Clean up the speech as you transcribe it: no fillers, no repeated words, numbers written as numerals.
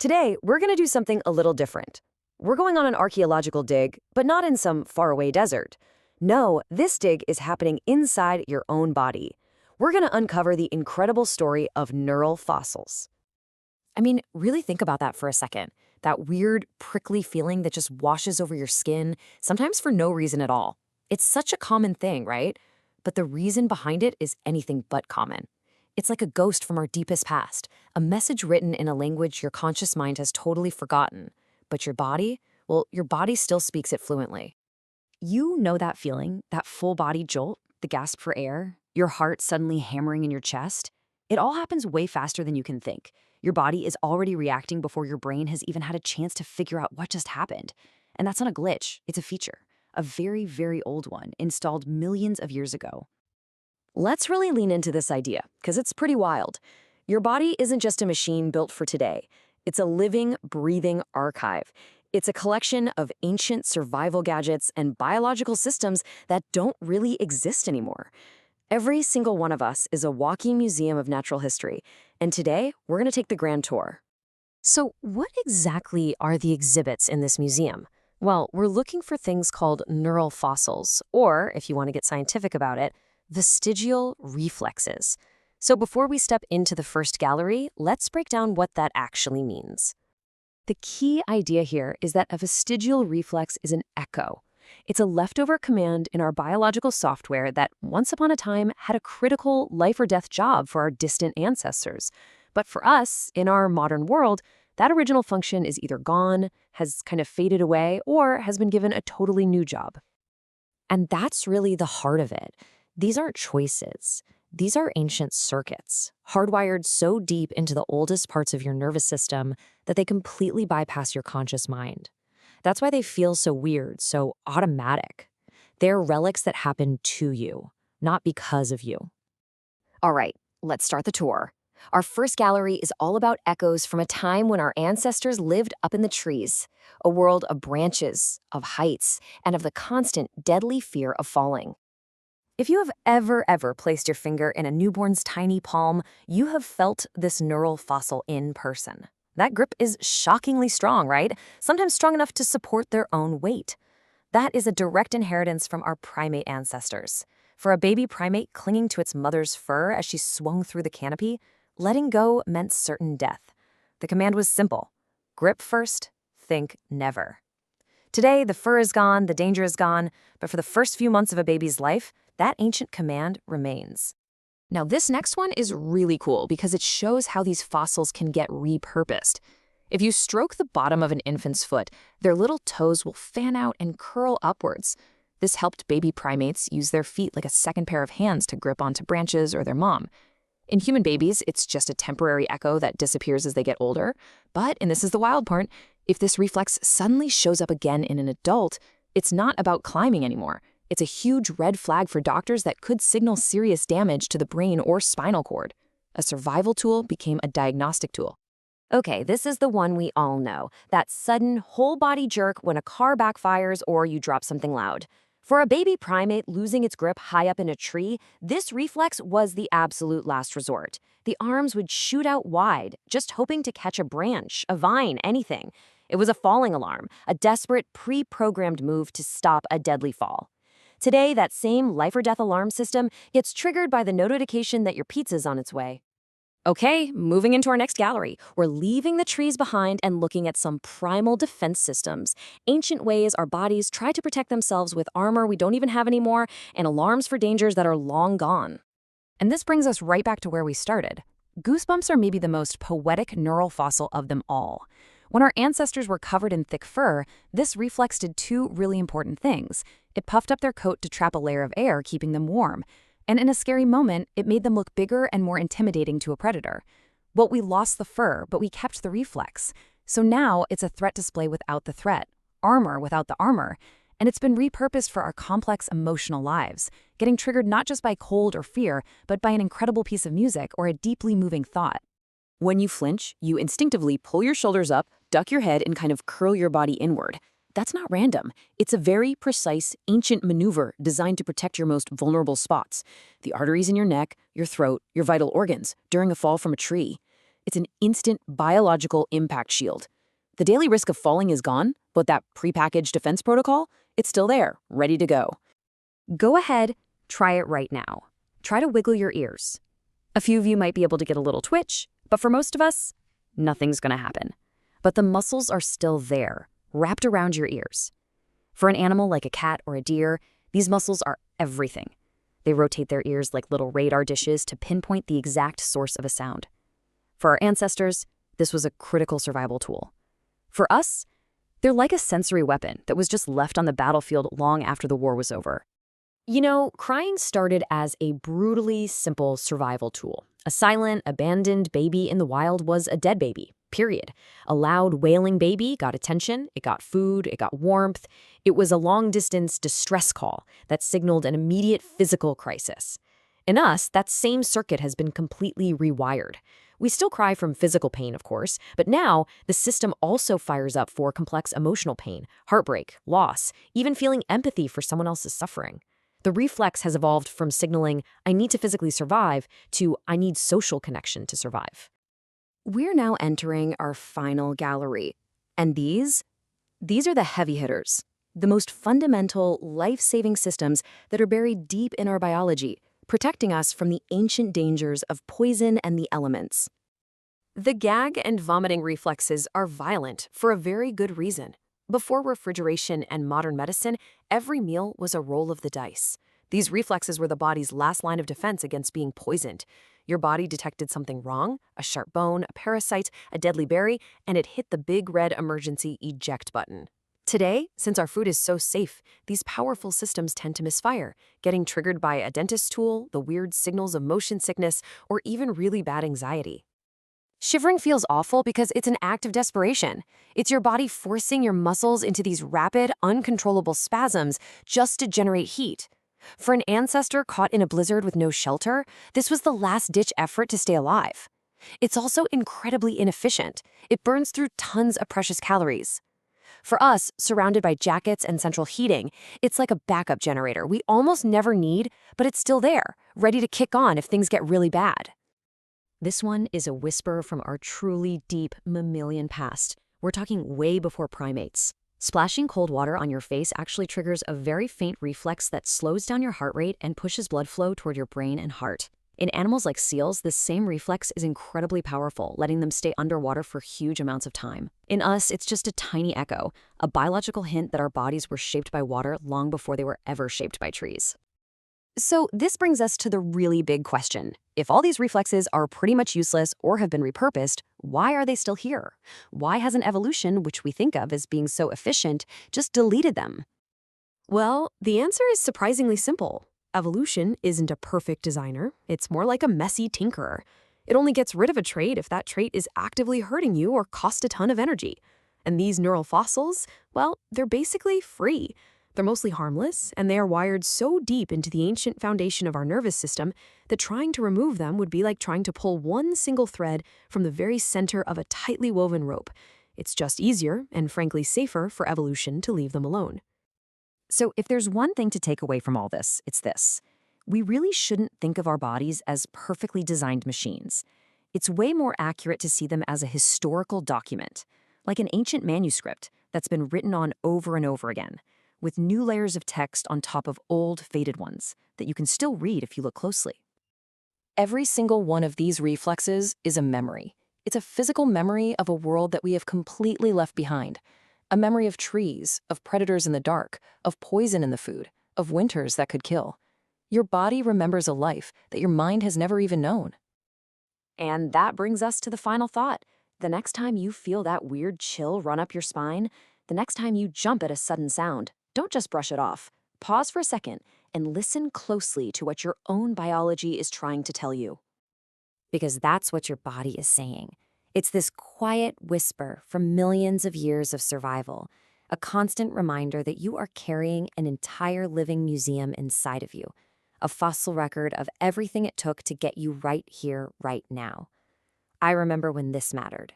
Today, we're going to do something a little different. We're going on an archaeological dig, but not in some faraway desert. No, this dig is happening inside your own body. We're going to uncover the incredible story of neural fossils. I mean, really think about that for a second. That weird, prickly feeling that just washes over your skin, sometimes for no reason at all. It's such a common thing, right? But the reason behind it is anything but common. It's like a ghost from our deepest past, a message written in a language your conscious mind has totally forgotten. But your body, well, your body still speaks it fluently. You know that feeling, that full body jolt, the gasp for air, your heart suddenly hammering in your chest? It all happens way faster than you can think. Your body is already reacting before your brain has even had a chance to figure out what just happened. And that's not a glitch, it's a feature. A very, very old one, installed millions of years ago. Let's really lean into this idea, because it's pretty wild. Your body isn't just a machine built for today. It's a living, breathing archive. It's a collection of ancient survival gadgets and biological systems that don't really exist anymore. Every single one of us is a walking museum of natural history, and today we're going to take the grand tour. So what exactly are the exhibits in this museum? Well, we're looking for things called neural fossils, or, if you want to get scientific about it, vestigial reflexes. So before we step into the first gallery, let's break down what that actually means. The key idea here is that a vestigial reflex is an echo. It's a leftover command in our biological software that once upon a time had a critical life or death job for our distant ancestors. But for us, in our modern world, that original function is either gone, has kind of faded away, or has been given a totally new job. And that's really the heart of it. These aren't choices. These are ancient circuits, hardwired so deep into the oldest parts of your nervous system that they completely bypass your conscious mind. That's why they feel so weird, so automatic. They're relics that happen to you, not because of you. All right, let's start the tour. Our first gallery is all about echoes from a time when our ancestors lived up in the trees, a world of branches, of heights, and of the constant, deadly fear of falling. If you have ever placed your finger in a newborn's tiny palm, you have felt this neural fossil in person. That grip is shockingly strong, right? Sometimes strong enough to support their own weight. That is a direct inheritance from our primate ancestors. For a baby primate clinging to its mother's fur as she swung through the canopy, letting go meant certain death. The command was simple. Grip first, think never. Today, the fur is gone, the danger is gone, but for the first few months of a baby's life, that ancient command remains. Now, this next one is really cool because it shows how these fossils can get repurposed. If you stroke the bottom of an infant's foot, their little toes will fan out and curl upwards. This helped baby primates use their feet like a second pair of hands to grip onto branches or their mom. In human babies, it's just a temporary echo that disappears as they get older. But, and this is the wild part, if this reflex suddenly shows up again in an adult, it's not about climbing anymore. It's a huge red flag for doctors that could signal serious damage to the brain or spinal cord. A survival tool became a diagnostic tool. Okay, this is the one we all know, that sudden whole-body jerk when a car backfires or you drop something loud. For a baby primate losing its grip high up in a tree, this reflex was the absolute last resort. The arms would shoot out wide, just hoping to catch a branch, a vine, anything. It was a falling alarm, a desperate, pre-programmed move to stop a deadly fall. Today, that same life-or-death alarm system gets triggered by the notification that your pizza's on its way. Okay, moving into our next gallery. We're leaving the trees behind and looking at some primal defense systems, ancient ways our bodies try to protect themselves with armor we don't even have anymore, and alarms for dangers that are long gone. And this brings us right back to where we started. Goosebumps are maybe the most poetic neural fossil of them all. When our ancestors were covered in thick fur, this reflex did two really important things. It puffed up their coat to trap a layer of air, keeping them warm. And in a scary moment, it made them look bigger and more intimidating to a predator. Well, we lost the fur, but we kept the reflex. So now it's a threat display without the threat, armor without the armor. And it's been repurposed for our complex emotional lives, getting triggered not just by cold or fear, but by an incredible piece of music or a deeply moving thought. When you flinch, you instinctively pull your shoulders up, duck your head, and kind of curl your body inward. That's not random. It's a very precise, ancient maneuver designed to protect your most vulnerable spots, the arteries in your neck, your throat, your vital organs, during a fall from a tree. It's an instant biological impact shield. The daily risk of falling is gone, but that prepackaged defense protocol, it's still there, ready to go. Go ahead, try it right now. Try to wiggle your ears. A few of you might be able to get a little twitch, but for most of us, nothing's going to happen. But the muscles are still there, wrapped around your ears. For an animal like a cat or a deer, these muscles are everything. They rotate their ears like little radar dishes to pinpoint the exact source of a sound. For our ancestors, this was a critical survival tool. For us, they're like a sensory weapon that was just left on the battlefield long after the war was over. You know, crying started as a brutally simple survival tool. A silent, abandoned baby in the wild was a dead baby, period. A loud, wailing baby got attention, it got food, it got warmth. It was a long-distance distress call that signaled an immediate physical crisis. In us, that same circuit has been completely rewired. We still cry from physical pain, of course, but now the system also fires up for complex emotional pain, heartbreak, loss, even feeling empathy for someone else's suffering. The reflex has evolved from signaling, I need to physically survive, to I need social connection to survive. We're now entering our final gallery. And these are the heavy hitters, the most fundamental, life-saving systems that are buried deep in our biology, protecting us from the ancient dangers of poison and the elements. The gag and vomiting reflexes are violent for a very good reason. Before refrigeration and modern medicine, every meal was a roll of the dice. These reflexes were the body's last line of defense against being poisoned. Your body detected something wrong, a sharp bone, a parasite, a deadly berry, and it hit the big red emergency eject button. Today, since our food is so safe, these powerful systems tend to misfire, getting triggered by a dentist tool, the weird signals of motion sickness, or even really bad anxiety. Shivering feels awful because it's an act of desperation. It's your body forcing your muscles into these rapid, uncontrollable spasms just to generate heat. For an ancestor caught in a blizzard with no shelter, this was the last-ditch effort to stay alive. It's also incredibly inefficient. It burns through tons of precious calories. For us, surrounded by jackets and central heating, it's like a backup generator we almost never need, but it's still there, ready to kick on if things get really bad. This one is a whisper from our truly deep mammalian past. We're talking way before primates. Splashing cold water on your face actually triggers a very faint reflex that slows down your heart rate and pushes blood flow toward your brain and heart. In animals like seals, this same reflex is incredibly powerful, letting them stay underwater for huge amounts of time. In us, it's just a tiny echo, a biological hint that our bodies were shaped by water long before they were ever shaped by trees. So this brings us to the really big question. If all these reflexes are pretty much useless or have been repurposed, why are they still here? Why hasn't evolution, which we think of as being so efficient, just deleted them? Well, the answer is surprisingly simple. Evolution isn't a perfect designer. It's more like a messy tinkerer. It only gets rid of a trait if that trait is actively hurting you or costs a ton of energy. And these neural fossils, well, they're basically free. They're mostly harmless, and they are wired so deep into the ancient foundation of our nervous system that trying to remove them would be like trying to pull one single thread from the very center of a tightly woven rope. It's just easier and frankly safer for evolution to leave them alone. So if there's one thing to take away from all this, it's this. We really shouldn't think of our bodies as perfectly designed machines. It's way more accurate to see them as a historical document, like an ancient manuscript that's been written on over and over again, with new layers of text on top of old, faded ones that you can still read if you look closely. Every single one of these reflexes is a memory. It's a physical memory of a world that we have completely left behind. A memory of trees, of predators in the dark, of poison in the food, of winters that could kill. Your body remembers a life that your mind has never even known. And that brings us to the final thought. The next time you feel that weird chill run up your spine, the next time you jump at a sudden sound, don't just brush it off. Pause for a second and listen closely to what your own biology is trying to tell you. Because that's what your body is saying. It's this quiet whisper from millions of years of survival, a constant reminder that you are carrying an entire living museum inside of you, a fossil record of everything it took to get you right here, right now. I remember when this mattered,